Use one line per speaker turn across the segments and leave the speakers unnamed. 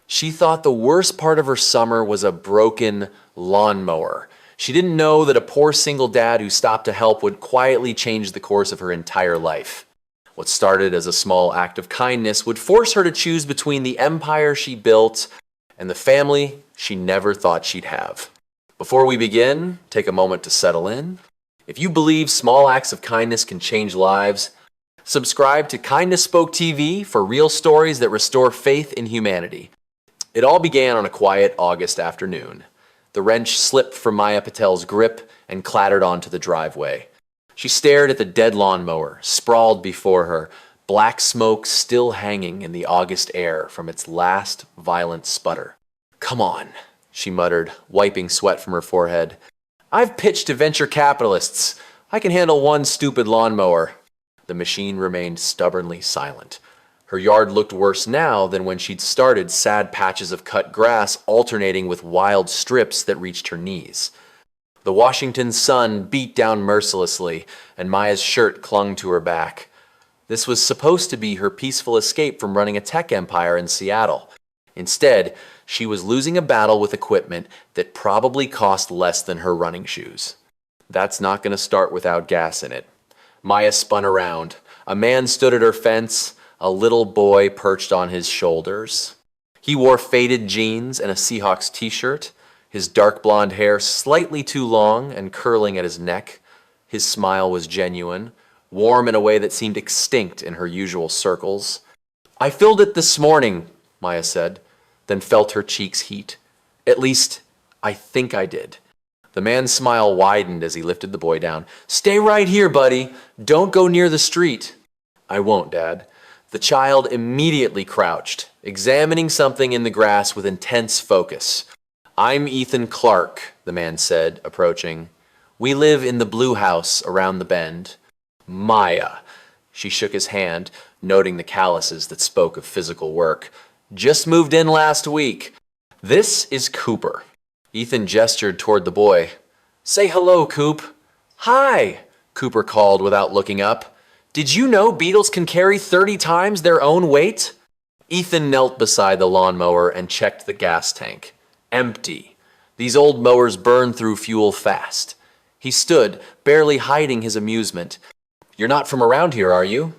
She thought the worst part of her summer was a broken lawnmower. She didn't know that a poor single dad who stopped to help would quietly change the course of her entire life. What started as a small act of kindness would force her to choose between the empire she built and the family she never thought she'd have. Before we begin, take a moment to settle in. If you believe small acts of kindness can change lives, subscribe to Kindness Spoke TV for real stories that restore faith in humanity. It all began on a quiet August afternoon. The wrench slipped from Maya Patel's grip and clattered onto the driveway. She stared at the dead lawnmower, sprawled before her, black smoke still hanging in the August air from its last violent sputter. "Come on," she muttered, wiping sweat from her forehead. "I've pitched to venture capitalists. I can handle one stupid lawnmower." The machine remained stubbornly silent. Her yard looked worse now than when she'd started, sad patches of cut grass alternating with wild strips that reached her knees. The Washington sun beat down mercilessly, and Maya's shirt clung to her back. This was supposed to be her peaceful escape from running a tech empire in Seattle. Instead, she was losing a battle with equipment that probably cost less than her running shoes. That's not going to start without gas in it. Maya spun around. A man stood at her fence, a little boy perched on his shoulders. He wore faded jeans and a Seahawks t-shirt, his dark blonde hair slightly too long and curling at his neck. His smile was genuine, warm in a way that seemed extinct in her usual circles. "I filled it this morning," Maya said, then felt her cheeks heat. "At least, I think I did." The man's smile widened as he lifted the boy down. "Stay right here, buddy. Don't go near the street." "I won't, Dad." The child immediately crouched, examining something in the grass with intense focus. "I'm Ethan Clark," the man said, approaching. "We live in the blue house around the bend." "Maya." She shook his hand, noting the calluses that spoke of physical work. "Just moved in last week. This is Cooper." Ethan gestured toward the boy. "Say hello, Coop." "Hi," Cooper called without looking up. "Did you know beetles can carry 30 times their own weight?" Ethan knelt beside the lawnmower and checked the gas tank. Empty. These old mowers burn through fuel fast. He stood, barely hiding his amusement. "You're not from around here, are you?"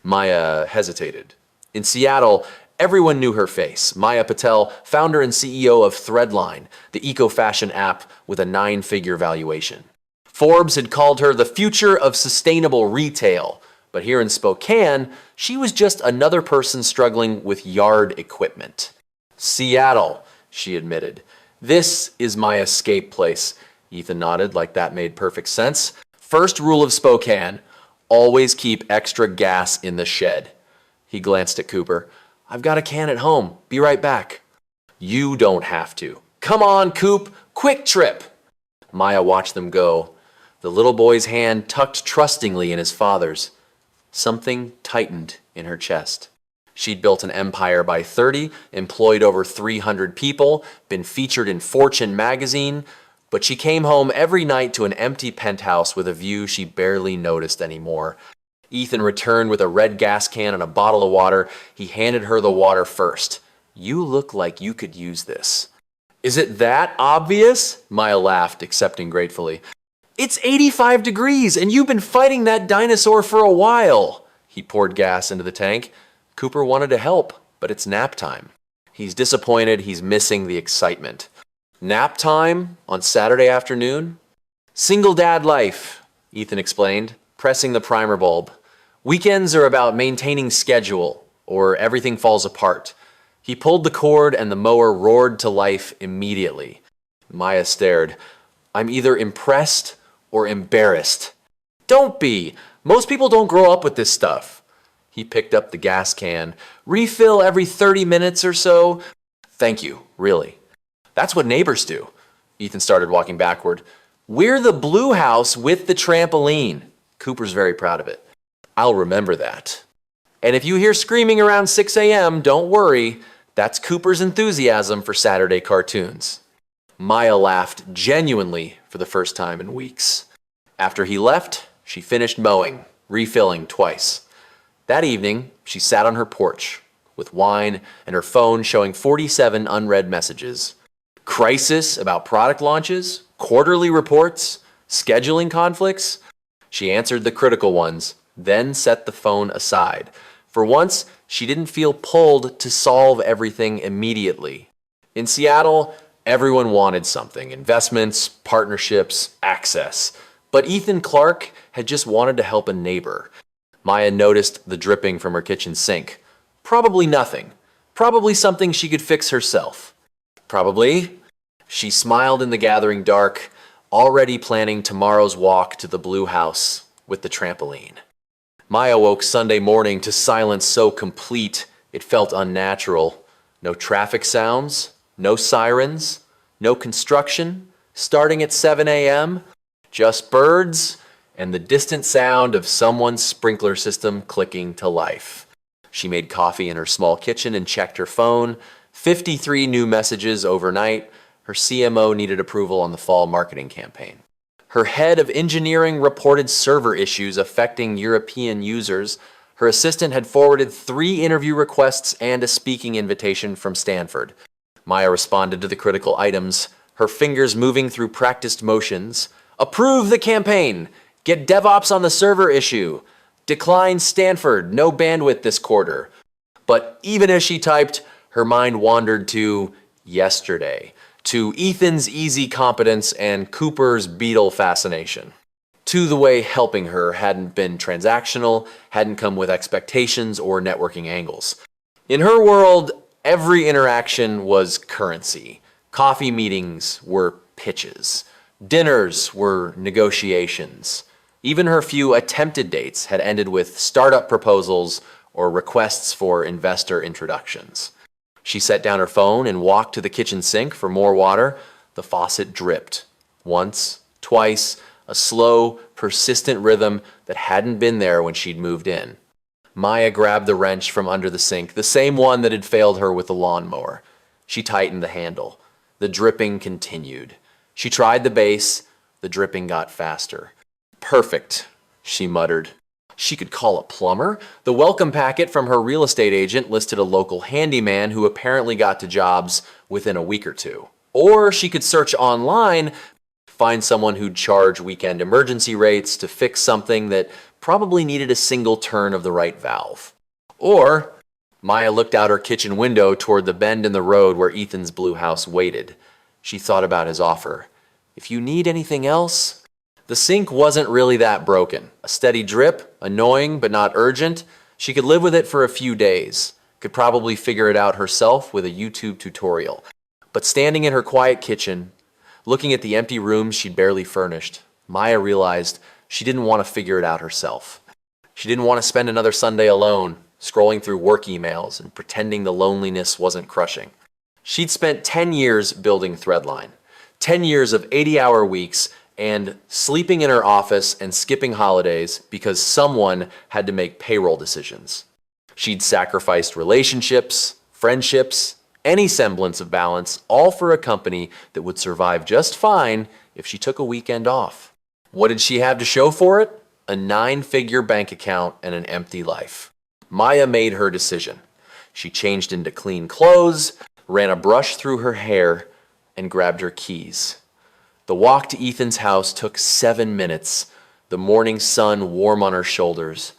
Maya hesitated. In Seattle, everyone knew her face. Maya Patel, founder and CEO of Threadline, the eco-fashion app with a 9-figure valuation. Forbes had called her the future of sustainable retail. But here in Spokane, she was just another person struggling with yard equipment. "Seattle," she admitted. "This is my escape place." Ethan nodded like that made perfect sense. "First rule of Spokane, always keep extra gas in the shed." He glanced at Cooper. "I've got a can at home. Be right back." "You don't have to." "Come on, Coop. Quick trip." Maya watched them go. The little boy's hand tucked trustingly in his father's. Something tightened in her chest. She'd built an empire by 30, employed over 300 people, been featured in Fortune magazine, but she came home every night to an empty penthouse with a view she barely noticed anymore. Ethan returned with a red gas can and a bottle of water. He handed her the water first. "You look like you could use this." "Is it that obvious?" Maya laughed, accepting gratefully. "It's 85 degrees, and you've been fighting that dinosaur for a while." He poured gas into the tank. Cooper wanted to help, but it's nap time. He's disappointed he's missing the excitement. "Nap time on Saturday afternoon?" "Single dad life," Ethan explained, pressing the primer bulb. "Weekends are about maintaining schedule, or everything falls apart." He pulled the cord and the mower roared to life immediately. Maya stared. "I'm either impressed or embarrassed." "Don't be. Most people don't grow up with this stuff." He picked up the gas can. "Refill every 30 minutes or so." "Thank you, really." "That's what neighbors do." Ethan started walking backward. "We're the blue house with the trampoline." Cooper's very proud of it. "I'll remember that." "And if you hear screaming around 6 a.m., don't worry. That's Cooper's enthusiasm for Saturday cartoons." Maya laughed genuinely for the first time in weeks. After he left, she finished mowing, refilling twice. That evening, she sat on her porch, with wine and her phone showing 47 unread messages. Crisis about product launches, quarterly reports, scheduling conflicts. She answered the critical ones, then set the phone aside. For once, she didn't feel pulled to solve everything immediately. In Seattle, everyone wanted something: investments, partnerships, access. But Ethan Clark had just wanted to help a neighbor. Maya noticed the dripping from her kitchen sink. Probably nothing. Probably something she could fix herself. Probably. She smiled in the gathering dark, already planning tomorrow's walk to the blue house with the trampoline. Maya woke Sunday morning to silence so complete it felt unnatural. No traffic sounds, no sirens, no construction, starting at 7 a.m., just birds and the distant sound of someone's sprinkler system clicking to life. She made coffee in her small kitchen and checked her phone. 53 new messages overnight. Her CMO needed approval on the fall marketing campaign. Her head of engineering reported server issues affecting European users. Her assistant had forwarded 3 interview requests and a speaking invitation from Stanford. Maya responded to the critical items, her fingers moving through practiced motions. Approve the campaign. Get DevOps on the server issue. Decline Stanford. No bandwidth this quarter. But even as she typed, her mind wandered to yesterday, to Ethan's easy competence and Cooper's beetle fascination, to the way helping her hadn't been transactional, hadn't come with expectations or networking angles. In her world, every interaction was currency. Coffee meetings were pitches. Dinners were negotiations. Even her few attempted dates had ended with startup proposals or requests for investor introductions. She set down her phone and walked to the kitchen sink for more water. The faucet dripped. Once, twice, a slow, persistent rhythm that hadn't been there when she'd moved in. Maya grabbed the wrench from under the sink, the same one that had failed her with the lawnmower. She tightened the handle. The dripping continued. She tried the base. The dripping got faster. Perfect, she muttered. She could call a plumber. The welcome packet from her real estate agent listed a local handyman who apparently got to jobs within a week or two. Or she could search online, find someone who'd charge weekend emergency rates to fix something that probably needed a single turn of the right valve. Or Maya looked out her kitchen window toward the bend in the road where Ethan's blue house waited. She thought about his offer. If you need anything else. The sink wasn't really that broken. A steady drip, annoying but not urgent. She could live with it for a few days. Could probably figure it out herself with a YouTube tutorial. But standing in her quiet kitchen, looking at the empty rooms she'd barely furnished, Maya realized she didn't want to figure it out herself. She didn't want to spend another Sunday alone, scrolling through work emails and pretending the loneliness wasn't crushing. She'd spent 10 years building Threadline. 10 years of 80-hour weeks and sleeping in her office and skipping holidays because someone had to make payroll decisions. She'd sacrificed relationships, friendships, any semblance of balance, all for a company that would survive just fine if she took a weekend off. What did she have to show for it? A 9-figure bank account and an empty life. Maya made her decision. She changed into clean clothes, ran a brush through her hair, and grabbed her keys. The walk to Ethan's house took 7 minutes, the morning sun warm on her shoulders.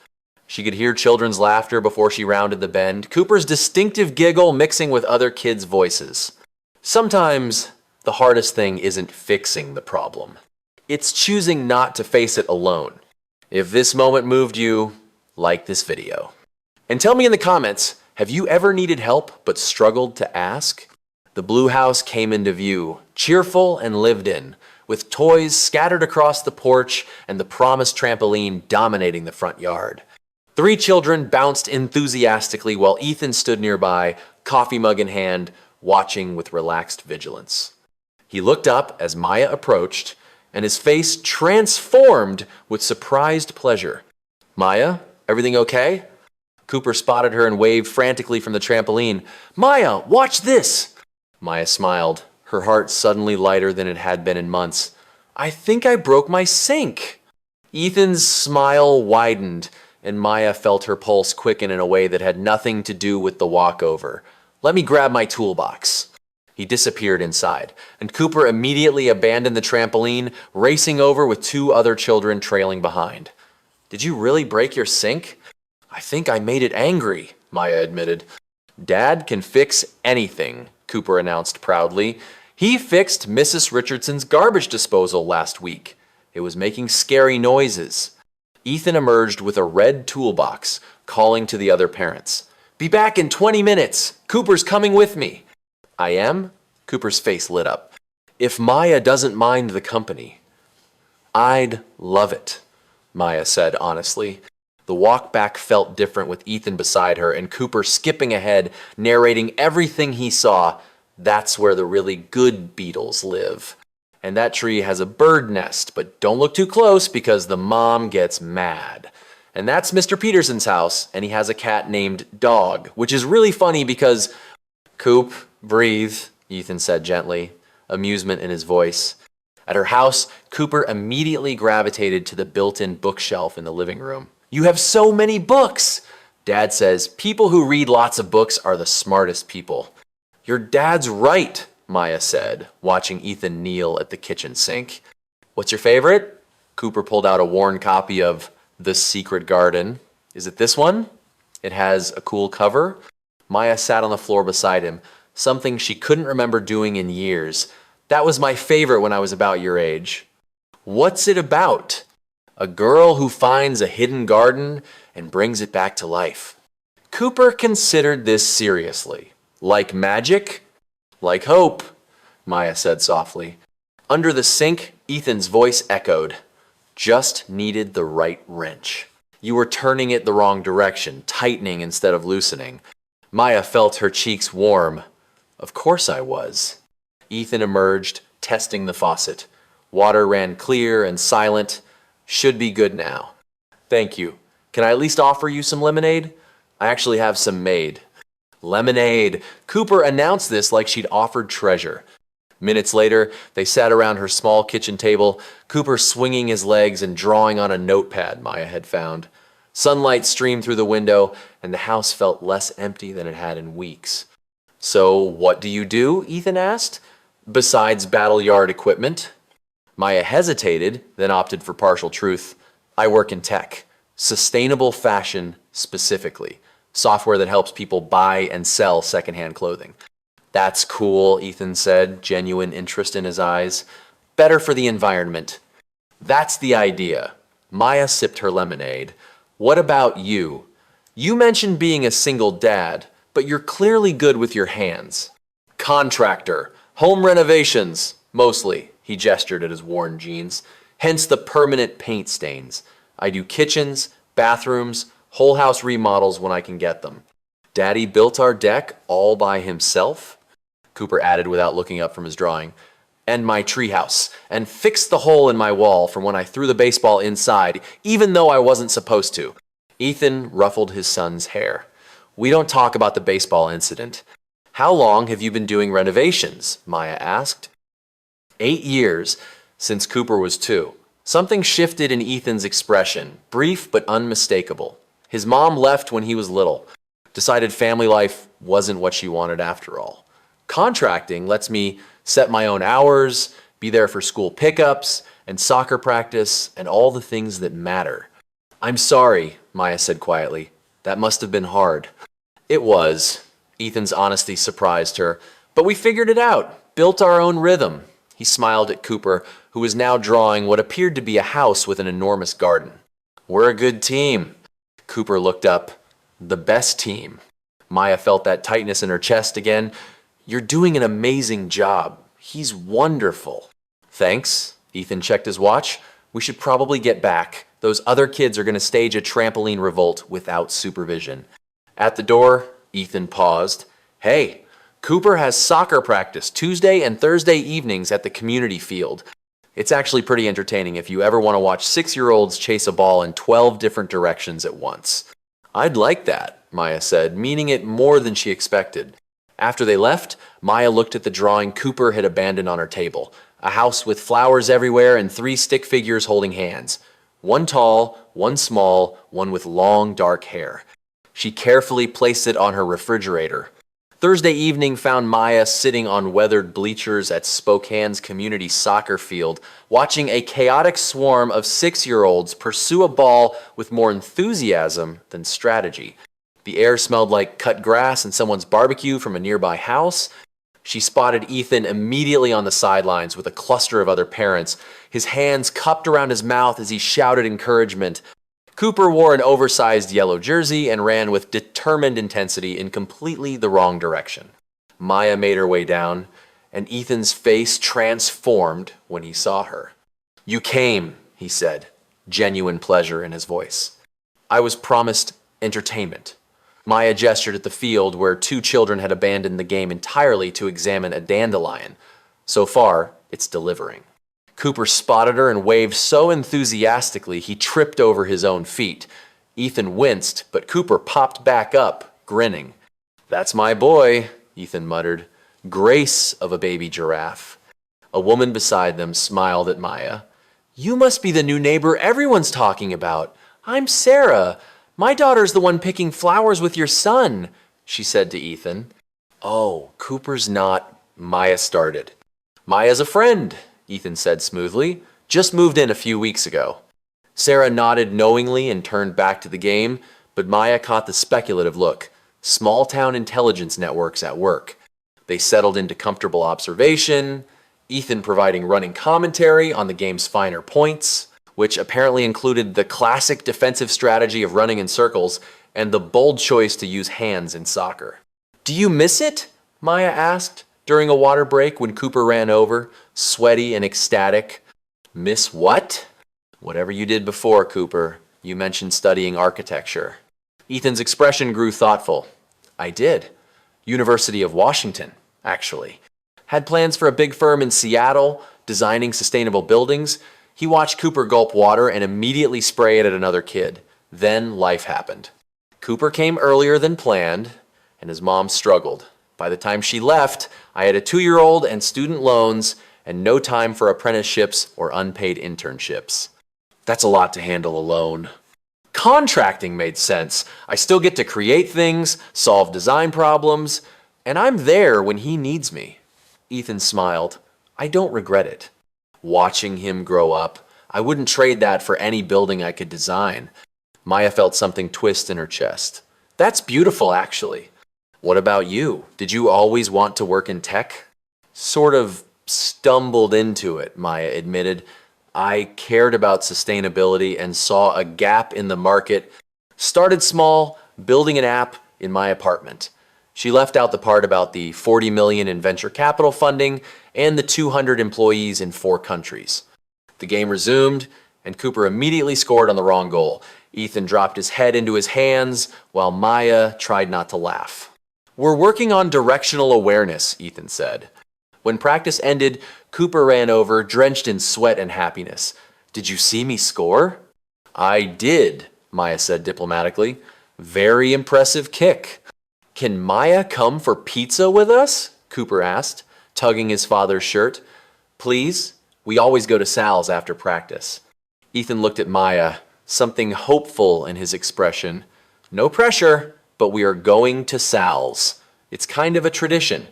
She could hear children's laughter before she rounded the bend, Cooper's distinctive giggle mixing with other kids' voices. Sometimes the hardest thing isn't fixing the problem. It's choosing not to face it alone. If this moment moved you, like this video. And tell me in the comments, have you ever needed help but struggled to ask? The blue house came into view, cheerful and lived in, with toys scattered across the porch and the promised trampoline dominating the front yard. 3 children bounced enthusiastically while Ethan stood nearby, coffee mug in hand, watching with relaxed vigilance. He looked up as Maya approached, and his face transformed with surprised pleasure. Maya, everything okay? Cooper spotted her and waved frantically from the trampoline. Maya, watch this! Maya smiled, her heart suddenly lighter than it had been in months. I think I broke my sink. Ethan's smile widened, and Maya felt her pulse quicken in a way that had nothing to do with the walkover. "Let me grab my toolbox." He disappeared inside, and Cooper immediately abandoned the trampoline, racing over with two other children trailing behind. "Did you really break your sink?" "I think I made it angry," Maya admitted. "Dad can fix anything," Cooper announced proudly. "He fixed Mrs. Richardson's garbage disposal last week. It was making scary noises." Ethan emerged with a red toolbox, calling to the other parents. "Be back in 20 minutes. Cooper's coming with me." "I am?" Cooper's face lit up. "If Maya doesn't mind the company." "I'd love it," Maya said honestly. The walk back felt different with Ethan beside her and Cooper skipping ahead, narrating everything he saw. "That's where the really good beetles live. And that tree has a bird nest, but don't look too close because the mom gets mad. And that's Mr. Peterson's house, and he has a cat named Dog," which is really funny because... "Coop, breathe," Ethan said gently, amusement in his voice. At her house, Cooper immediately gravitated to the built-in bookshelf in the living room. "You have so many books!" Dad says, "People who read lots of books are the smartest people." "Your dad's right," Maya said, watching Ethan kneel at the kitchen sink. "What's your favorite?" Cooper pulled out a worn copy of The Secret Garden. "Is it this one? It has a cool cover." Maya sat on the floor beside him, something she couldn't remember doing in years. "That was my favorite when I was about your age." "What's it about?" "A girl who finds a hidden garden and brings it back to life." Cooper considered this seriously. "Like magic?" "Like hope," Maya said softly. Under the sink, Ethan's voice echoed. "Just needed the right wrench. You were turning it the wrong direction, tightening instead of loosening." Maya felt her cheeks warm. "Of course I was." Ethan emerged, testing the faucet. Water ran clear and silent. "Should be good now." "Thank you. Can I at least offer you some lemonade?" "I actually have some made." Lemonade! Cooper announced this like she'd offered treasure. Minutes later, they sat around her small kitchen table, Cooper swinging his legs and drawing on a notepad Maya had found. Sunlight streamed through the window, and the house felt less empty than it had in weeks. "So, what do you do?" Ethan asked. "Besides battle yard equipment?" Maya hesitated, then opted for partial truth. "I work in tech. Sustainable fashion specifically. Software that helps people buy and sell secondhand clothing." "That's cool," Ethan said, genuine interest in his eyes. "Better for the environment." "That's the idea." Maya sipped her lemonade. "What about you? You mentioned being a single dad, but you're clearly good with your hands." "Contractor. Home renovations. Mostly." He gestured at his worn jeans. "Hence the permanent paint stains. I do kitchens, bathrooms, whole house remodels when I can get them." "Daddy built our deck all by himself?" Cooper added without looking up from his drawing. "And my treehouse, and fixed the hole in my wall from when I threw the baseball inside, even though I wasn't supposed to." Ethan ruffled his son's hair. "We don't talk about the baseball incident." "How long have you been doing renovations?" Maya asked. 8 years, since Cooper was 2. Something shifted in Ethan's expression, brief but unmistakable. His mom left when he was little, decided family life wasn't what she wanted after all. Contracting lets me set my own hours, be there for school pickups and soccer practice and all the things that matter. "I'm sorry," Maya said quietly. "That must have been hard." "It was." Ethan's honesty surprised her. "But we figured it out, built our own rhythm." He smiled at Cooper, who was now drawing what appeared to be a house with an enormous garden. "We're a good team." Cooper looked up. "The best team." Maya felt that tightness in her chest again. "You're doing an amazing job. He's wonderful." "Thanks." Ethan checked his watch. "We should probably get back. Those other kids are going to stage a trampoline revolt without supervision." At the door, Ethan paused. "Hey, Cooper has soccer practice Tuesday and Thursday evenings at the community field. It's actually pretty entertaining if you ever want to watch 6-year-olds chase a ball in 12 different directions at once." "I'd like that," Maya said, meaning it more than she expected. After they left, Maya looked at the drawing Cooper had abandoned on her table. A house with flowers everywhere and 3 stick figures holding hands. One tall, one small, one with long, dark hair. She carefully placed it on her refrigerator. Thursday evening found Maya sitting on weathered bleachers at Spokane's community soccer field, watching a chaotic swarm of 6-year-olds pursue a ball with more enthusiasm than strategy. The air smelled like cut grass and someone's barbecue from a nearby house. She spotted Ethan immediately on the sidelines with a cluster of other parents, his hands cupped around his mouth as he shouted encouragement. Cooper wore an oversized yellow jersey and ran with determined intensity in completely the wrong direction. Maya made her way down, and Ethan's face transformed when he saw her. "You came," he said, genuine pleasure in his voice. "I was promised entertainment." Maya gestured at the field where 2 children had abandoned the game entirely to examine a dandelion. So far, it's delivering. Cooper spotted her and waved so enthusiastically he tripped over his own feet. Ethan winced, but Cooper popped back up, grinning. "That's my boy," Ethan muttered. "Grace of a baby giraffe." A woman beside them smiled at Maya. "You must be the new neighbor everyone's talking about. I'm Sarah. My daughter's the one picking flowers with your son," she said to Ethan. "Oh, Cooper's not," Maya started. "Maya's a friend," Ethan said smoothly. "Just moved in a few weeks ago." Sarah nodded knowingly and turned back to the game, but Maya caught the speculative look. Small-town intelligence networks at work. They settled into comfortable observation, Ethan providing running commentary on the game's finer points, which apparently included the classic defensive strategy of running in circles and the bold choice to use hands in soccer. "Do you miss it?" Maya asked during a water break when Cooper ran over, sweaty and ecstatic. "Miss what?" "Whatever you did before, Cooper. You mentioned studying architecture." Ethan's expression grew thoughtful. "I did. University of Washington, actually. Had plans for a big firm in Seattle, designing sustainable buildings." He watched Cooper gulp water and immediately spray it at another kid. Then life happened. Cooper came earlier than planned, and his mom struggled. By the time she left, I had a 2-year-old and student loans and no time for apprenticeships or unpaid internships. That's a lot to handle alone. Contracting made sense. I still get to create things, solve design problems, and I'm there when he needs me. Ethan smiled. I don't regret it. Watching him grow up, I wouldn't trade that for any building I could design. Maya felt something twist in her chest. That's beautiful, actually. What about you? Did you always want to work in tech? Sort of stumbled into it, Maya admitted. I cared about sustainability and saw a gap in the market. Started small, building an app in my apartment. She left out the part about the $40 million in venture capital funding and the 200 employees in 4 countries. The game resumed, and Cooper immediately scored on the wrong goal. Ethan dropped his head into his hands while Maya tried not to laugh. We're working on directional awareness, Ethan said. When practice ended, Cooper ran over, drenched in sweat and happiness. Did you see me score? I did, Maya said diplomatically. Very impressive kick. Can Maya come for pizza with us? Cooper asked, tugging his father's shirt. Please? We always go to Sal's after practice. Ethan looked at Maya, something hopeful in his expression. No pressure, but we are going to Sal's. It's kind of a tradition.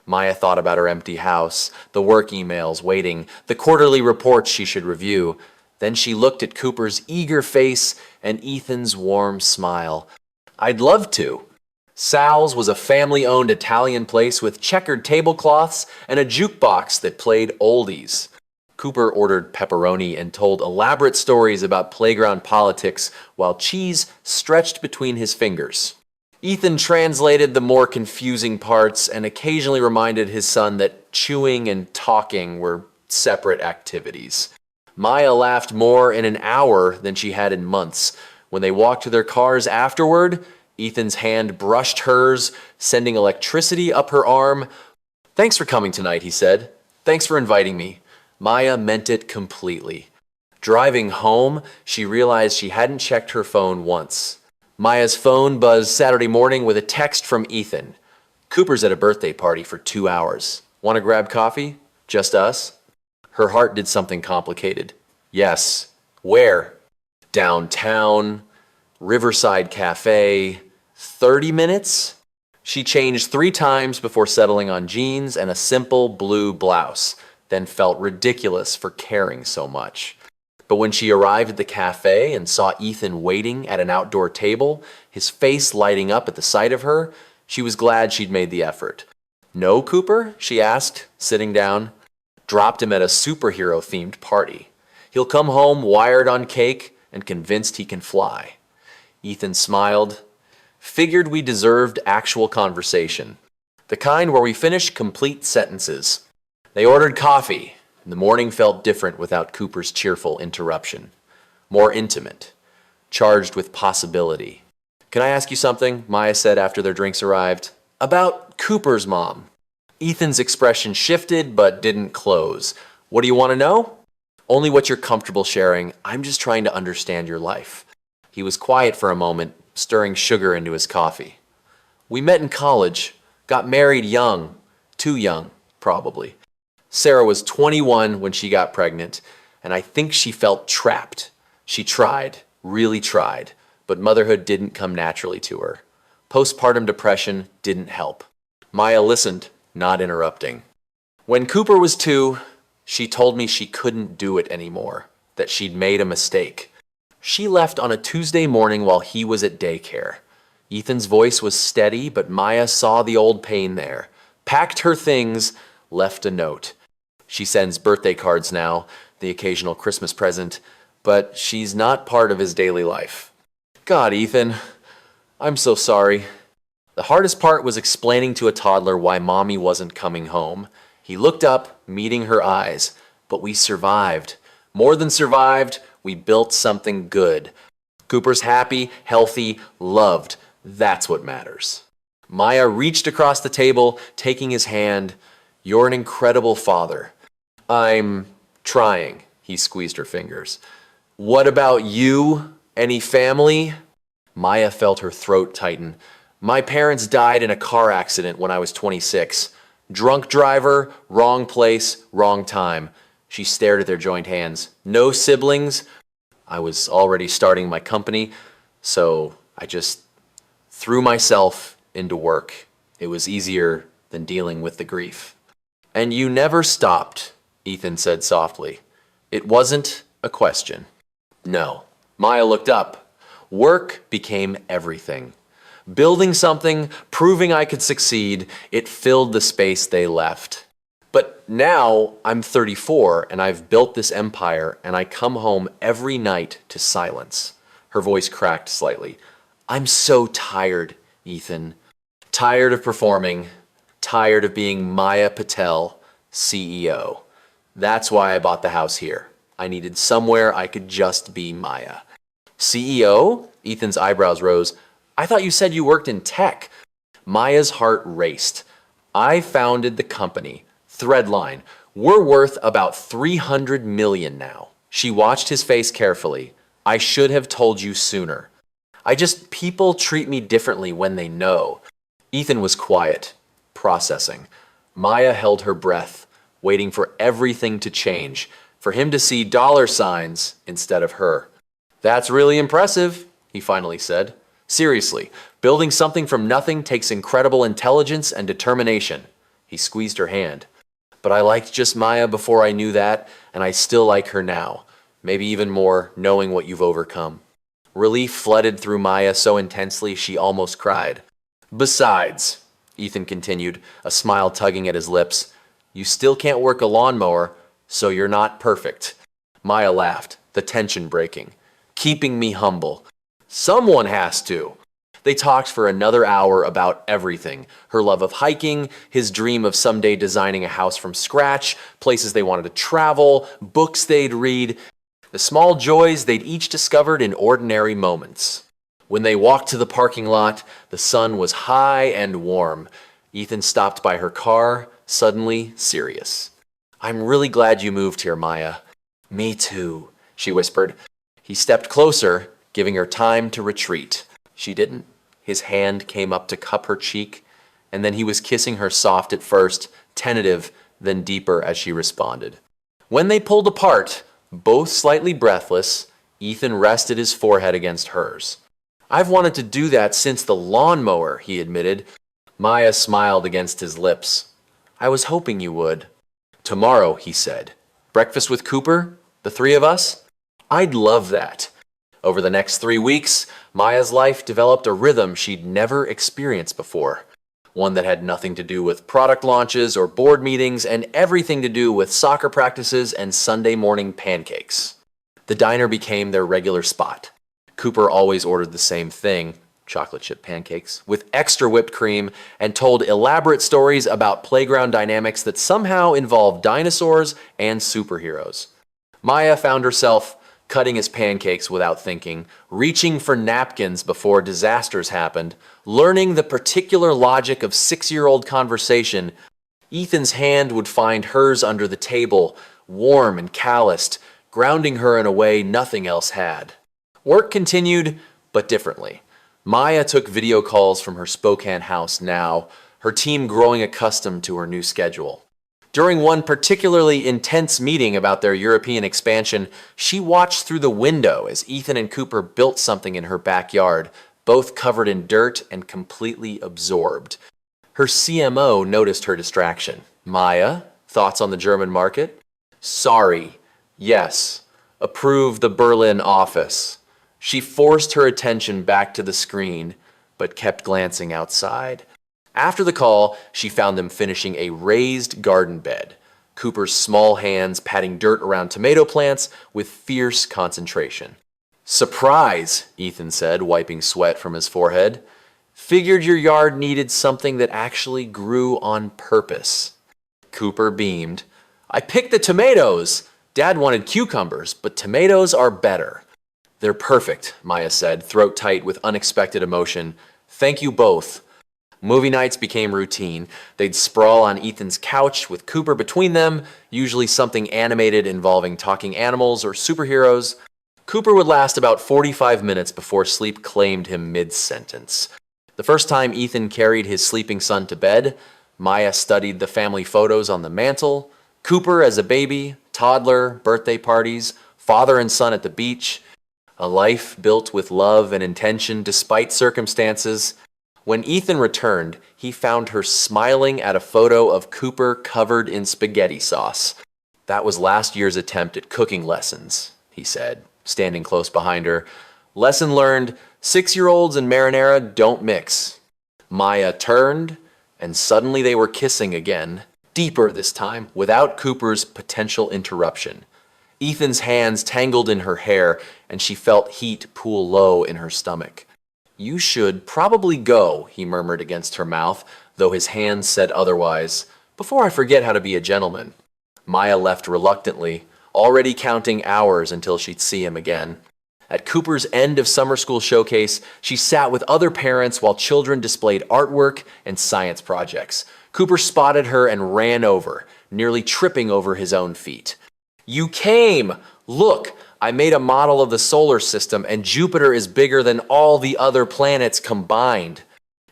Maya thought about her empty house, the work emails waiting, the quarterly reports she should review. Then she looked at Cooper's eager face and Ethan's warm smile. I'd love to. Sal's was a family-owned Italian place with checkered tablecloths and a jukebox that played oldies. Cooper ordered pepperoni and told elaborate stories about playground politics while cheese stretched between his fingers. Ethan translated the more confusing parts and occasionally reminded his son that chewing and talking were separate activities. Maya laughed more in an hour than she had in months. When they walked to their cars afterward, Ethan's hand brushed hers, sending electricity up her arm. Thanks for coming tonight, he said. Thanks for inviting me. Maya meant it completely. Driving home, she realized she hadn't checked her phone once. Maya's phone buzzed Saturday morning with a text from Ethan. Cooper's at a birthday party for 2 hours. Want to grab coffee? Just us? Her heart did something complicated. Yes. Where? Downtown, Riverside Cafe, 30 minutes? She changed 3 times before settling on jeans and a simple blue blouse, then felt ridiculous for caring so much. But when she arrived at the cafe and saw Ethan waiting at an outdoor table, his face lighting up at the sight of her, she was glad she'd made the effort. "No, Cooper?" she asked, sitting down. "Dropped him at a superhero-themed party. He'll come home wired on cake and convinced he can fly." Ethan smiled. "Figured we deserved actual conversation. The kind where we finish complete sentences." They ordered coffee, and the morning felt different without Cooper's cheerful interruption. More intimate, charged with possibility. "Can I ask you something?" Maya said after their drinks arrived. "About Cooper's mom." Ethan's expression shifted but didn't close. "What do you want to know?" "Only what you're comfortable sharing. I'm just trying to understand your life." He was quiet for a moment, stirring sugar into his coffee. "We met in college, got married young, too young, probably. Sarah was 21 when she got pregnant, and I think she felt trapped. She tried, really tried, but motherhood didn't come naturally to her. Postpartum depression didn't help." Maya listened, not interrupting. "When Cooper was 2, she told me she couldn't do it anymore, that she'd made a mistake. She left on a Tuesday morning while he was at daycare." Ethan's voice was steady, but Maya saw the old pain there. Packed her things, left a note. "She sends birthday cards now, the occasional Christmas present, but she's not part of his daily life." "God, Ethan, I'm so sorry." The hardest part was explaining to a toddler why mommy wasn't coming home. He looked up, meeting her eyes. "But we survived. More than survived, we built something good. Cooper's happy, healthy, loved. That's what matters." Maya reached across the table, taking his hand. "You're an incredible father." "I'm trying." He squeezed her fingers. "What about you? Any family?" Maya felt her throat tighten. "My parents died in a car accident when I was 26. Drunk driver, wrong place, wrong time." She stared at their joined hands. "No siblings. I was already starting my company, so I just threw myself into work. It was easier than dealing with the grief." "And you never stopped," Ethan said softly. "It wasn't a question." "No." Maya looked up. Work became everything. Building something, proving I could succeed, it filled the space they left. "But now I'm 34 and I've built this empire and I come home every night to silence." Her voice cracked slightly. "I'm so tired, Ethan. Tired of performing. Tired of being Maya Patel, CEO. That's why I bought the house here. I needed somewhere I could just be Maya." "CEO?" Ethan's eyebrows rose. "I thought you said you worked in tech." Maya's heart raced. "I founded the company. Threadline. We're worth about 300 million now." She watched his face carefully. "I should have told you sooner. People treat me differently when they know." Ethan was quiet, processing. Maya held her breath, waiting for everything to change, for him to see dollar signs instead of her. "That's really impressive," he finally said. "Seriously, building something from nothing takes incredible intelligence and determination." He squeezed her hand. "But I liked just Maya before I knew that, and I still like her now. Maybe even more, knowing what you've overcome." Relief flooded through Maya so intensely she almost cried. "Besides," Ethan continued, a smile tugging at his lips, "you still can't work a lawnmower, so you're not perfect." Maya laughed, the tension breaking. "Keeping me humble. Someone has to." They talked for another hour about everything. Her love of hiking, his dream of someday designing a house from scratch, places they wanted to travel, books they'd read, the small joys they'd each discovered in ordinary moments. When they walked to the parking lot, the sun was high and warm. Ethan stopped by her car, suddenly serious. "I'm really glad you moved here, Maya." "Me too," she whispered. He stepped closer, giving her time to retreat. She didn't. His hand came up to cup her cheek, and then he was kissing her soft at first, tentative, then deeper as she responded. When they pulled apart, both slightly breathless, Ethan rested his forehead against hers. "I've wanted to do that since the lawnmower," he admitted. Maya smiled against his lips. "I was hoping you would." "Tomorrow," he said. "Breakfast with Cooper? The three of us?" "I'd love that." Over the next 3 weeks, Maya's life developed a rhythm she'd never experienced before. One that had nothing to do with product launches or board meetings and everything to do with soccer practices and Sunday morning pancakes. The diner became their regular spot. Cooper always ordered the same thing, chocolate chip pancakes, with extra whipped cream, and told elaborate stories about playground dynamics that somehow involved dinosaurs and superheroes. Maya found herself cutting his pancakes without thinking, reaching for napkins before disasters happened, learning the particular logic of 6-year-old conversation. Ethan's hand would find hers under the table, warm and calloused, grounding her in a way nothing else had. Work continued, but differently. Maya took video calls from her Spokane house now, her team growing accustomed to her new schedule. During one particularly intense meeting about their European expansion, she watched through the window as Ethan and Cooper built something in her backyard, both covered in dirt and completely absorbed. Her CMO noticed her distraction. "Maya, thoughts on the German market?" "Sorry. Yes. Approve the Berlin office." She forced her attention back to the screen, but kept glancing outside. After the call, she found them finishing a raised garden bed, Cooper's small hands patting dirt around tomato plants with fierce concentration. "Surprise," Ethan said, wiping sweat from his forehead. "Figured your yard needed something that actually grew on purpose." Cooper beamed. "I picked the tomatoes. Dad wanted cucumbers, but tomatoes are better." "They're perfect," Maya said, throat tight with unexpected emotion. "Thank you both." Movie nights became routine. They'd sprawl on Ethan's couch with Cooper between them, usually something animated involving talking animals or superheroes. Cooper would last about 45 minutes before sleep claimed him mid-sentence. The first time Ethan carried his sleeping son to bed, Maya studied the family photos on the mantle. Cooper as a baby, toddler, birthday parties, father and son at the beach. A life built with love and intention despite circumstances. When Ethan returned, he found her smiling at a photo of Cooper covered in spaghetti sauce. "That was last year's attempt at cooking lessons," he said, standing close behind her. "Lesson learned, 6-year-olds and marinara don't mix." Maya turned, and suddenly they were kissing again, deeper this time, without Cooper's potential interruption. Ethan's hands tangled in her hair, and she felt heat pool low in her stomach. "You should probably go," he murmured against her mouth, though his hands said otherwise, "before I forget how to be a gentleman." Maya left reluctantly, already counting hours until she'd see him again. At Cooper's end of summer school showcase, she sat with other parents while children displayed artwork and science projects. Cooper spotted her and ran over, nearly tripping over his own feet. "You came! Look! I made a model of the solar system, and Jupiter is bigger than all the other planets combined."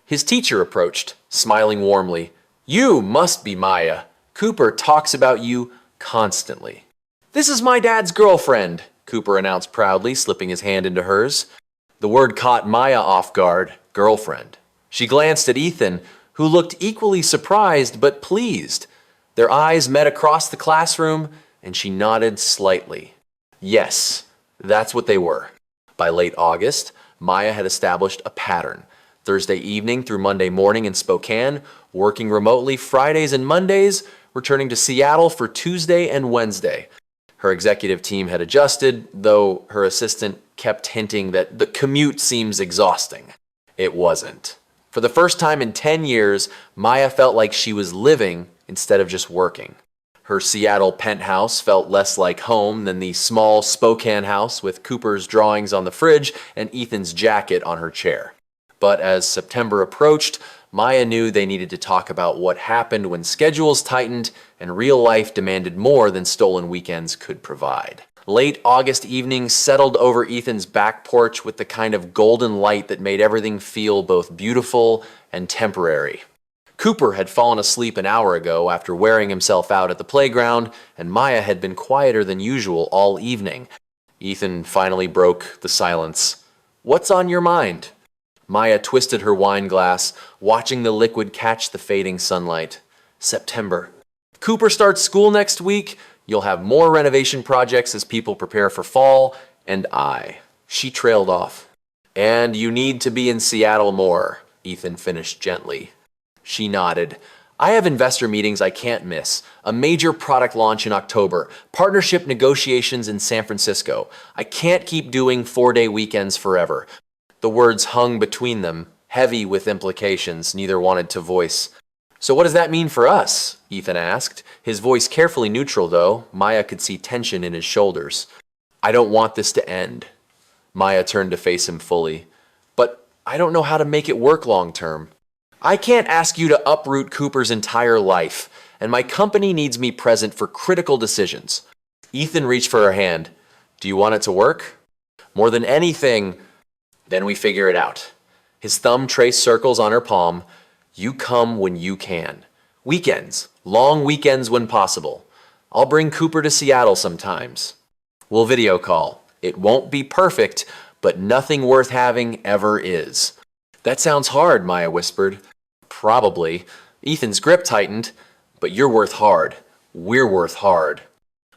His teacher approached, smiling warmly. "You must be Maya. Cooper talks about you constantly." "This is my dad's girlfriend," Cooper announced proudly, slipping his hand into hers. The word caught Maya off guard. Girlfriend. She glanced at Ethan, who looked equally surprised but pleased. Their eyes met across the classroom, and she nodded slightly. Yes, that's what they were. By late August, Maya had established a pattern. Thursday evening through Monday morning in Spokane, working remotely Fridays and Mondays, returning to Seattle for Tuesday and Wednesday. Her executive team had adjusted, though her assistant kept hinting that the commute seems exhausting. It wasn't. For the first time in 10 years, Maya felt like she was living instead of just working. Her Seattle penthouse felt less like home than the small Spokane house with Cooper's drawings on the fridge and Ethan's jacket on her chair. But as September approached, Maya knew they needed to talk about what happened when schedules tightened and real life demanded more than stolen weekends could provide. Late August evenings settled over Ethan's back porch with the kind of golden light that made everything feel both beautiful and temporary. Cooper had fallen asleep an hour ago after wearing himself out at the playground, and Maya had been quieter than usual all evening. Ethan finally broke the silence. What's on your mind? Maya twisted her wine glass, watching the liquid catch the fading sunlight. September. Cooper starts school next week. You'll have more renovation projects as people prepare for fall. And She trailed off. And you need to be in Seattle more, Ethan finished gently. She nodded. I have investor meetings I can't miss. A major product launch in October. Partnership negotiations in San Francisco. I can't keep doing 4-day weekends forever. The words hung between them, heavy with implications neither wanted to voice. So what does that mean for us? Ethan asked. His voice carefully neutral, though. Maya could see tension in his shoulders. I don't want this to end. Maya turned to face him fully. But I don't know how to make it work long term. I can't ask you to uproot Cooper's entire life, and my company needs me present for critical decisions. Ethan reached for her hand. Do you want it to work? More than anything, then we figure it out. His thumb traced circles on her palm. You come when you can. Weekends, long weekends when possible. I'll bring Cooper to Seattle sometimes. We'll video call. It won't be perfect, but nothing worth having ever is. That sounds hard, Maya whispered. Probably. Ethan's grip tightened. But you're worth hard. We're worth hard.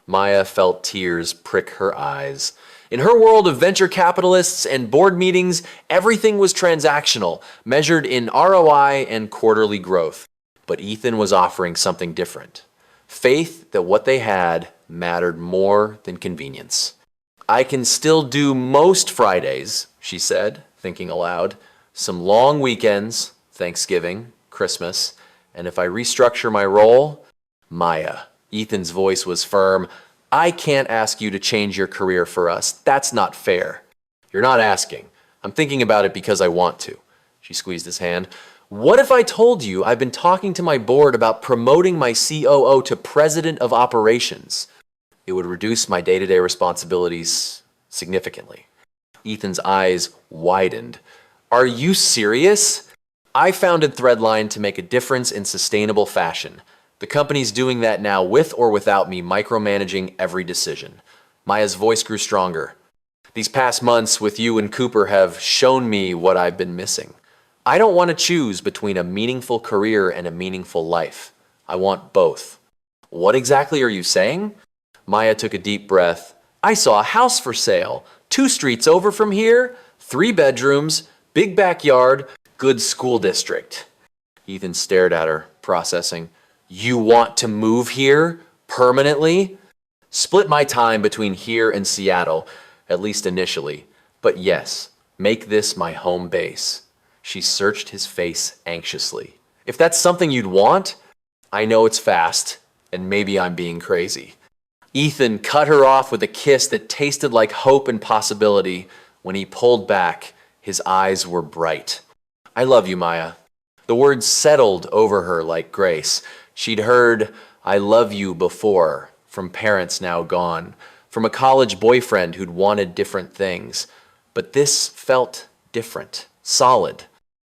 Maya felt tears prick her eyes. In her world of venture capitalists and board meetings, everything was transactional, measured in ROI and quarterly growth. But Ethan was offering something different. Faith that what they had mattered more than convenience. I can still do most Fridays, she said, thinking aloud. Some long weekends, Thanksgiving, Christmas, and if I restructure my role, Maya. Ethan's voice was firm. I can't ask you to change your career for us. That's not fair. You're not asking. I'm thinking about it because I want to. She squeezed his hand. What if I told you I've been talking to my board about promoting my COO to president of operations? It would reduce my day-to-day responsibilities significantly. Ethan's eyes widened. Are you serious? I founded Threadline to make a difference in sustainable fashion. The company's doing that now with or without me micromanaging every decision. Maya's voice grew stronger. These past months with you and Cooper have shown me what I've been missing. I don't want to choose between a meaningful career and a meaningful life. I want both. What exactly are you saying? Maya took a deep breath. I saw a house for sale, 2 streets over from here, 3 bedrooms, big backyard, good school district. Ethan stared at her, processing. You want to move here permanently? Split my time between here and Seattle, at least initially. But yes, make this my home base. She searched his face anxiously. If that's something you'd want, I know it's fast, and maybe I'm being crazy. Ethan cut her off with a kiss that tasted like hope and possibility. When he pulled back, his eyes were bright. I love you, Maya. The words settled over her like grace. She'd heard, I love you before, from parents now gone, from a college boyfriend who'd wanted different things. But this felt different, solid,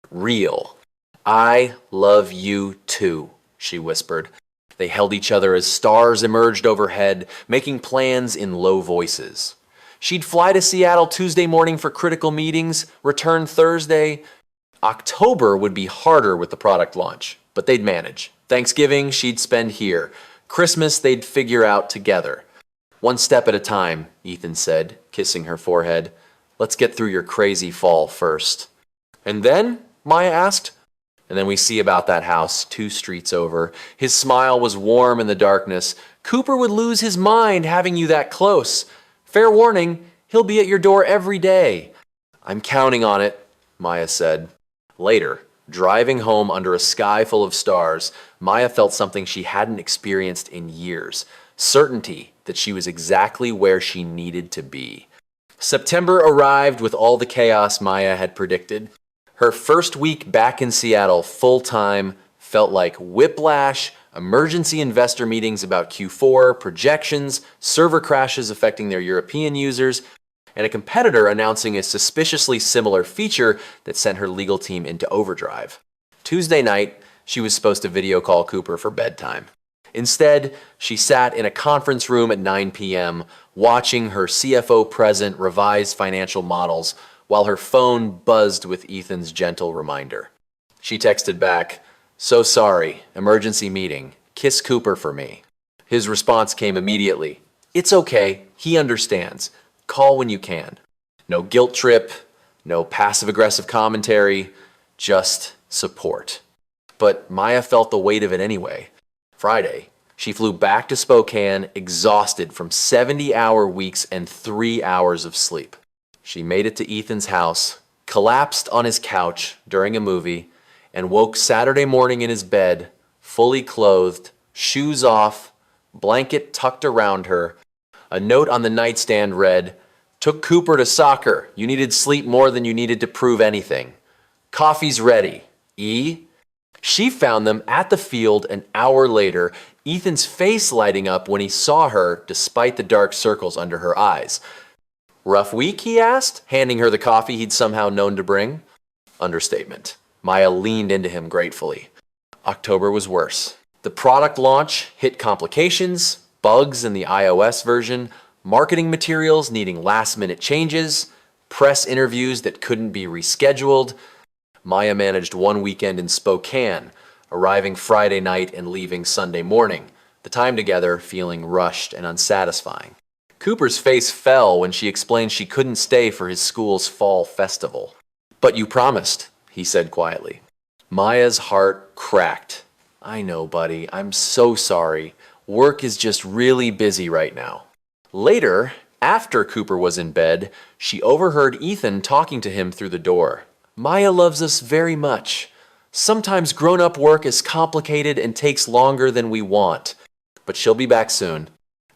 real. I love you too, she whispered. They held each other as stars emerged overhead, making plans in low voices. She'd fly to Seattle Tuesday morning for critical meetings, return Thursday. October would be harder with the product launch, but they'd manage. Thanksgiving, she'd spend here. Christmas, they'd figure out together. One step at a time, Ethan said, kissing her forehead. Let's get through your crazy fall first. And then? Maya asked. And then we see about that house 2 streets over. His smile was warm in the darkness. Cooper would lose his mind having you that close. Fair warning, he'll be at your door every day. I'm counting on it, Maya said. Later, driving home under a sky full of stars, Maya felt something she hadn't experienced in years. Certainty that she was exactly where she needed to be. September arrived with all the chaos Maya had predicted. Her first week back in Seattle full-time felt like whiplash, emergency investor meetings about Q4, projections, server crashes affecting their European users, and a competitor announcing a suspiciously similar feature that sent her legal team into overdrive. Tuesday night, she was supposed to video call Cooper for bedtime. Instead, she sat in a conference room at 9 p.m., watching her CFO present revise financial models while her phone buzzed with Ethan's gentle reminder. She texted back, "So sorry, emergency meeting. Kiss Cooper for me." His response came immediately. "It's okay, he understands. Call when you can." No guilt trip, no passive-aggressive commentary, just support. But Maya felt the weight of it anyway. Friday, she flew back to Spokane, exhausted from 70-hour weeks and 3 hours of sleep. She made it to Ethan's house, collapsed on his couch during a movie, and woke Saturday morning in his bed, fully clothed, shoes off, blanket tucked around her. A note on the nightstand read, "Took Cooper to soccer. You needed sleep more than you needed to prove anything. Coffee's ready. E." She found them at the field an hour later, Ethan's face lighting up when he saw her despite the dark circles under her eyes. "Rough week?" he asked, handing her the coffee he'd somehow known to bring. Understatement. Maya leaned into him gratefully. October was worse. The product launch hit complications, bugs in the iOS version, marketing materials needing last-minute changes, press interviews that couldn't be rescheduled. Maya managed one weekend in Spokane, arriving Friday night and leaving Sunday morning, the time together feeling rushed and unsatisfying. Cooper's face fell when she explained she couldn't stay for his school's fall festival. "But you promised," he said quietly. Maya's heart cracked. "I know, buddy. I'm so sorry. Work is just really busy right now." Later, after Cooper was in bed, she overheard Ethan talking to him through the door. "Maya loves us very much. Sometimes grown-up work is complicated and takes longer than we want. But she'll be back soon."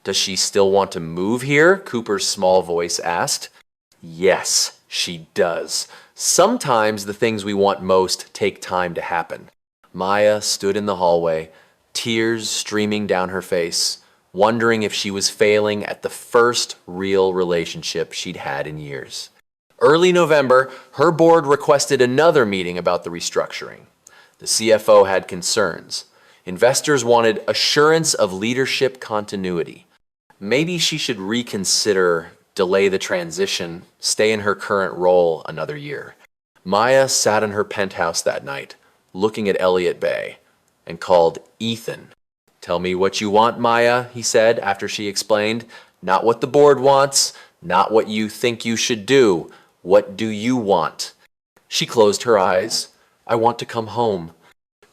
"Does she still want to move here?" Cooper's small voice asked. "Yes, she does. Sometimes the things we want most take time to happen." Maya stood in the hallway, tears streaming down her face, wondering if she was failing at the first real relationship she'd had in years. Early November, her board requested another meeting about the restructuring. The CFO had concerns. Investors wanted assurance of leadership continuity. Maybe she should reconsider, delay the transition, stay in her current role another year. Maya sat in her penthouse that night, looking at Elliott Bay, and called Ethan. "Tell me what you want, Maya," he said after she explained. "Not what the board wants, not what you think you should do. What do you want?" She closed her eyes. "I want to come home."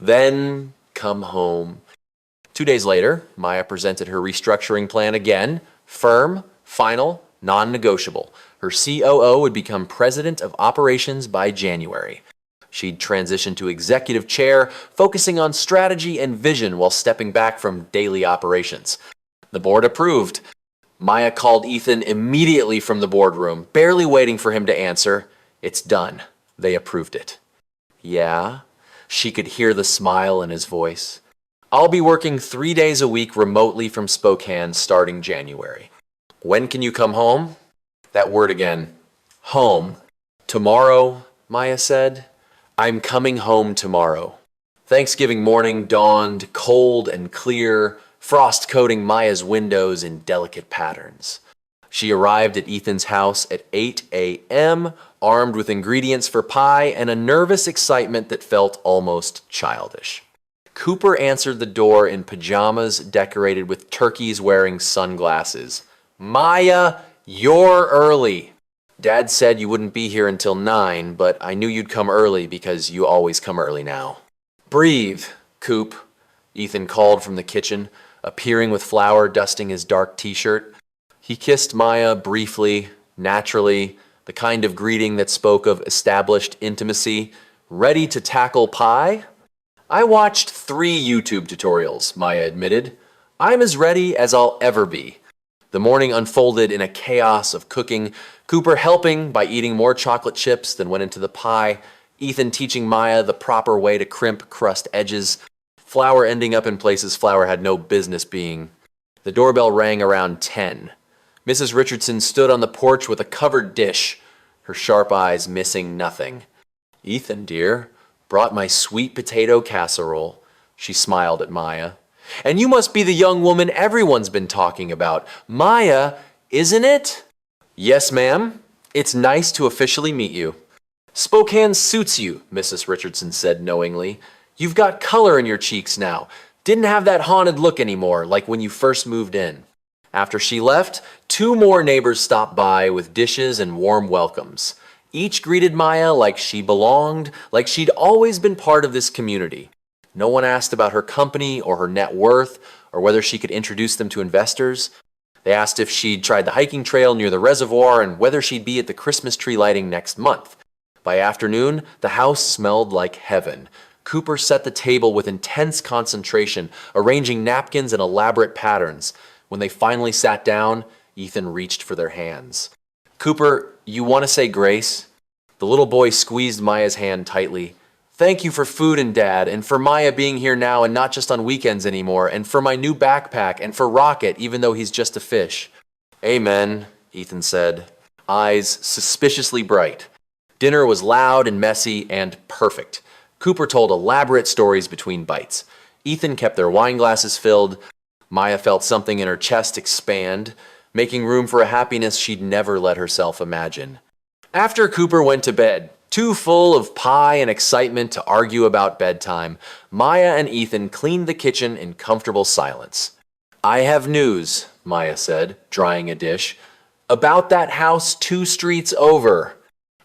"Then come home." 2 days later, Maya presented her restructuring plan again, firm, final, non-negotiable. Her COO would become president of operations by January. She'd transition to executive chair, focusing on strategy and vision while stepping back from daily operations. The board approved. Maya called Ethan immediately from the boardroom, barely waiting for him to answer. "It's done. They approved it." "Yeah?" She could hear the smile in his voice. "I'll be working 3 days a week remotely from Spokane starting January." "When can you come home?" That word again. Home. "Tomorrow," Maya said. "I'm coming home tomorrow." Thanksgiving morning dawned cold and clear, frost coating Maya's windows in delicate patterns. She arrived at Ethan's house at 8 a.m., armed with ingredients for pie and a nervous excitement that felt almost childish. Cooper answered the door in pajamas decorated with turkeys wearing sunglasses. "Maya, you're early. Dad said you wouldn't be here until 9, but I knew you'd come early because you always come early now." "Breathe, Coop," Ethan called from the kitchen, appearing with flour dusting his dark t-shirt. He kissed Maya briefly, naturally, the kind of greeting that spoke of established intimacy. "Ready to tackle pie?" "I watched 3 YouTube tutorials," Maya admitted. "I'm as ready as I'll ever be." The morning unfolded in a chaos of cooking, Cooper helping by eating more chocolate chips than went into the pie, Ethan teaching Maya the proper way to crimp crust edges, flour ending up in places flour had no business being. The doorbell rang around 10. Mrs. Richardson stood on the porch with a covered dish, her sharp eyes missing nothing. "Ethan, dear, brought my sweet potato casserole." She smiled at Maya. And you must be the young woman everyone's been talking about. Maya, isn't it? Yes, ma'am. It's nice to officially meet you. Spokane suits you, Mrs. Richardson said knowingly. You've got color in your cheeks now. Didn't have that haunted look anymore, like when you first moved in. After she left, 2 more neighbors stopped by with dishes and warm welcomes. Each greeted Maya like she belonged, like she'd always been part of this community. No one asked about her company or her net worth or whether she could introduce them to investors. They asked if she'd tried the hiking trail near the reservoir and whether she'd be at the Christmas tree lighting next month. By afternoon, the house smelled like heaven. Cooper set the table with intense concentration, arranging napkins in elaborate patterns. When they finally sat down, Ethan reached for their hands. Cooper, you want to say grace? The little boy squeezed Maya's hand tightly. Thank you for food and Dad, and for Maya being here now and not just on weekends anymore, and for my new backpack, and for Rocket, even though he's just a fish. Amen, Ethan said, eyes suspiciously bright. Dinner was loud and messy and perfect. Cooper told elaborate stories between bites. Ethan kept their wine glasses filled. Maya felt something in her chest expand, making room for a happiness she'd never let herself imagine. After Cooper went to bed, too full of pie and excitement to argue about bedtime, Maya and Ethan cleaned the kitchen in comfortable silence. I have news, Maya said, drying a dish. About that house 2 streets over.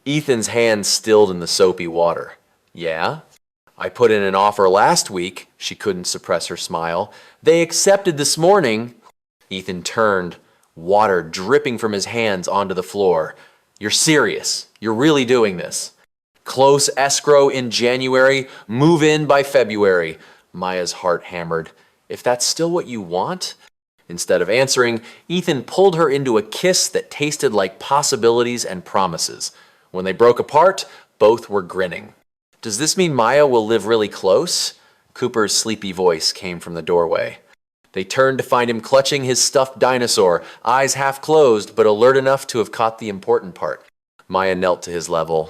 Ethan's hand stilled in the soapy water. Yeah? I put in an offer last week. She couldn't suppress her smile. They accepted this morning. Ethan turned, water dripping from his hands onto the floor. You're serious. You're really doing this. Close escrow in January, move in by February. Maya's heart hammered. If that's still what you want? Instead of answering, Ethan pulled her into a kiss that tasted like possibilities and promises. When they broke apart, both were grinning. Does this mean Maya will live really close? Cooper's sleepy voice came from the doorway. They turned to find him clutching his stuffed dinosaur, eyes half closed but alert enough to have caught the important part. Maya knelt to his level.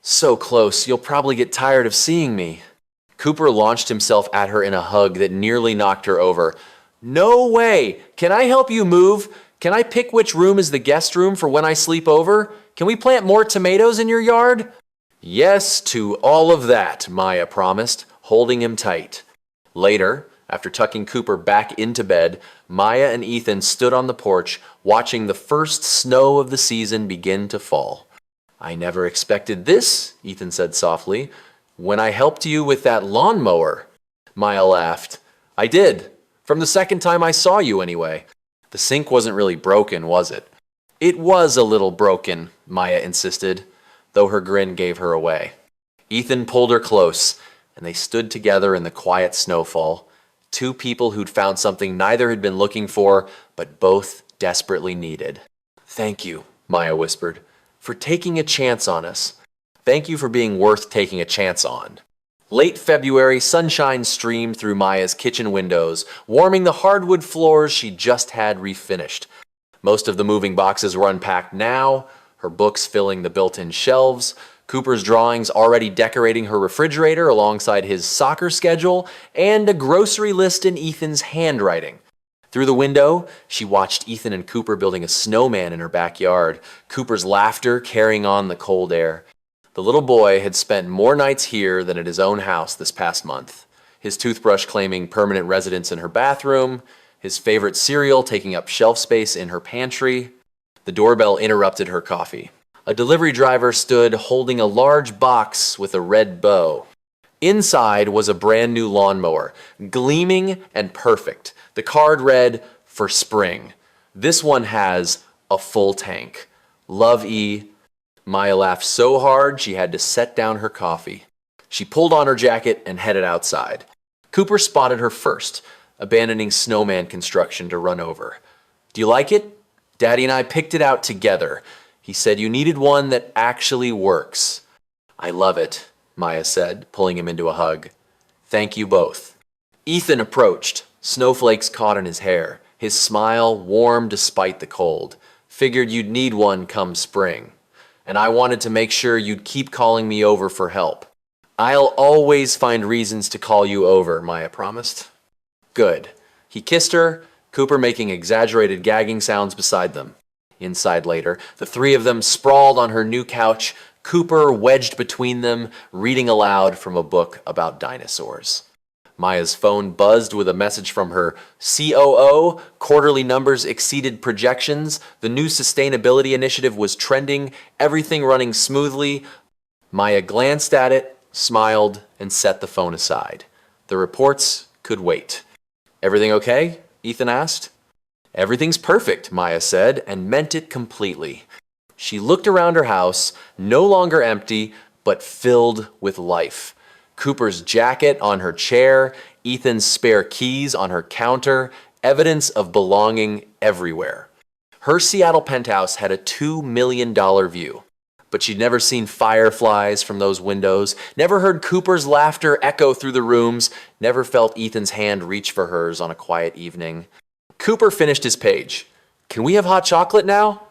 So close, you'll probably get tired of seeing me. Cooper launched himself at her in a hug that nearly knocked her over. No way! Can I help you move? Can I pick which room is the guest room for when I sleep over? Can we plant more tomatoes in your yard? Yes to all of that, Maya promised, holding him tight. Later, after tucking Cooper back into bed, Maya and Ethan stood on the porch, watching the first snow of the season begin to fall. I never expected this, Ethan said softly. When I helped you with that lawnmower. Maya laughed. I did. From the second time I saw you anyway. The sink wasn't really broken, was it? It was a little broken, Maya insisted, though her grin gave her away. Ethan pulled her close, and they stood together in the quiet snowfall, 2 people who'd found something neither had been looking for, but both desperately needed. Thank you, Maya whispered, for taking a chance on us. Thank you for being worth taking a chance on. Late February, sunshine streamed through Maya's kitchen windows, warming the hardwood floors she just had refinished. Most of the moving boxes were unpacked now, her books filling the built-in shelves, Cooper's drawings already decorating her refrigerator alongside his soccer schedule, and a grocery list in Ethan's handwriting. Through the window, she watched Ethan and Cooper building a snowman in her backyard, Cooper's laughter carrying on the cold air. The little boy had spent more nights here than at his own house this past month, his toothbrush claiming permanent residence in her bathroom, his favorite cereal taking up shelf space in her pantry. The doorbell interrupted her coffee. A delivery driver stood holding a large box with a red bow. Inside was a brand new lawnmower, gleaming and perfect. The card read, for spring. This one has a full tank. Love E. Maya laughed so hard she had to set down her coffee. She pulled on her jacket and headed outside. Cooper spotted her first, abandoning snowman construction to run over. Do you like it? Daddy and I picked it out together. He said you needed one that actually works. I love it, Maya said, pulling him into a hug. Thank you both. Ethan approached, snowflakes caught in his hair, his smile warm despite the cold. Figured you'd need one come spring. And I wanted to make sure you'd keep calling me over for help. I'll always find reasons to call you over, Maya promised. Good. He kissed her, Cooper making exaggerated gagging sounds beside them. Inside later, the three of them sprawled on her new couch, Cooper wedged between them, reading aloud from a book about dinosaurs. Maya's phone buzzed with a message from her COO. Quarterly numbers exceeded projections. The new sustainability initiative was trending, everything running smoothly. Maya glanced at it, smiled, and set the phone aside. The reports could wait. Everything okay? Ethan asked. Everything's perfect, Maya said, and meant it completely. She looked around her house, no longer empty, but filled with life. Cooper's jacket on her chair, Ethan's spare keys on her counter, evidence of belonging everywhere. Her Seattle penthouse had a $2 million view, but she'd never seen fireflies from those windows, never heard Cooper's laughter echo through the rooms, never felt Ethan's hand reach for hers on a quiet evening. Cooper finished his page. Can we have hot chocolate now?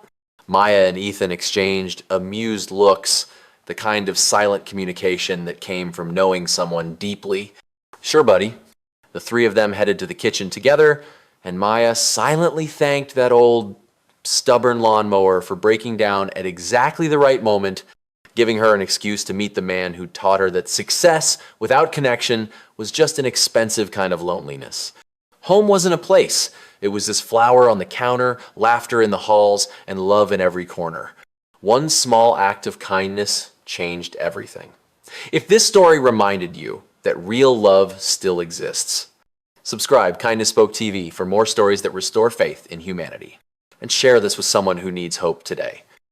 Maya and Ethan exchanged amused looks, the kind of silent communication that came from knowing someone deeply. Sure, buddy. The three of them headed to the kitchen together, and Maya silently thanked that old, stubborn lawnmower for breaking down at exactly the right moment, giving her an excuse to meet the man who taught her that success without connection was just an expensive kind of loneliness. Home wasn't a place. It was this flower on the counter, laughter in the halls, and love in every corner. One small act of kindness changed everything. If this story reminded you that real love still exists, subscribe Kindness Spoke TV for more stories that restore faith in humanity. And share this with someone who needs hope today.